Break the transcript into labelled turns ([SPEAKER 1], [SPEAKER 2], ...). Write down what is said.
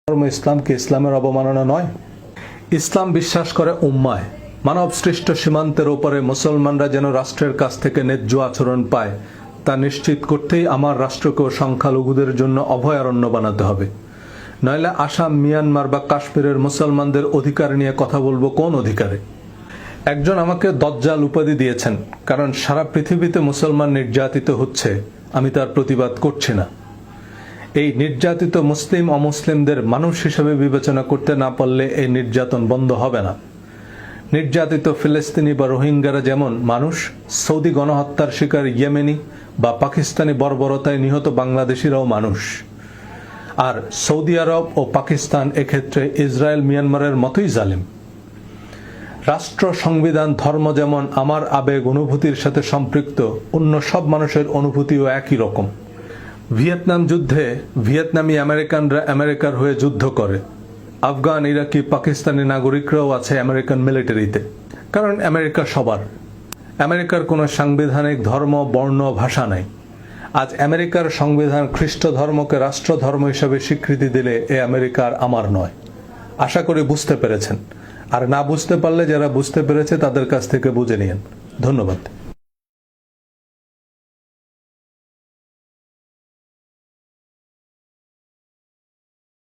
[SPEAKER 1] ধর্ম ইসলাম কি ইসলামের অবমাননা নয়? ইসলাম বিশ্বাস করে উম্মায় মানব সৃষ্ট সীমান্তের ওপরে মুসলমানরা যেন রাষ্ট্রের কাছ থেকে ন্যায্য আচরণ পায় তা নিশ্চিত করতেই আমার রাষ্ট্রকেও সংখ্যালঘুদের জন্য অভয়ারণ্য বানাতে হবে। নইলে আসাম, মিয়ানমার বা কাশ্মীরের মুসলমানদের অধিকার নিয়ে কথা বলবো কোন অধিকারে? একজন আমাকে দজ্জাল উপাধি দিয়েছেন, কারণ সারা পৃথিবীতে মুসলমান নির্যাতিত হচ্ছে, আমি তার প্রতিবাদ করছি না। এই নির্যাতিত মুসলিম অমুসলিমদের মানুষ হিসেবে বিবেচনা করতে না পারলে এই নির্যাতন বন্ধ হবে না। নির্যাতিত ফিলিস্তিনি বা রোহিঙ্গারা যেমন মানুষ, সৌদি গণহত্যার শিকার ইয়েমেনি বা পাকিস্তানি বর্বরতায় নিহত বাংলাদেশিরাও মানুষ। আর সৌদি আরব ও পাকিস্তান এক্ষেত্রে ইসরায়েল মিয়ানমারের মতোই জালিম। রাষ্ট্র, সংবিধান, ধর্ম যেমন আমার আবেগ অনুভূতির সাথে সম্পৃক্ত, অন্য সব মানুষের অনুভূতিও একই রকম। ভিয়েতনাম যুদ্ধে ভিয়েতনামি আমেরিকানরা আমেরিকার হয়ে যুদ্ধ করে। আফগান, ইরাকি, পাকিস্তানি নাগরিকরাও আছে আমেরিকান মিলিটারিতে, কারণ আমেরিকা সবার। আমেরিকার কোনো সাংবিধানিক ধর্ম, বর্ণ, ভাষা নাই। আজ আমেরিকার সংবিধান খ্রিস্ট ধর্মকে রাষ্ট্র ধর্ম হিসেবে স্বীকৃতি দিলে এ আমেরিকার আমার নয়। আশা করি বুঝতে পেরেছেন। আর না বুঝতে পারলে যারা বুঝতে পেরেছে তাদের কাছ থেকে বুঝে নিন। ধন্যবাদ।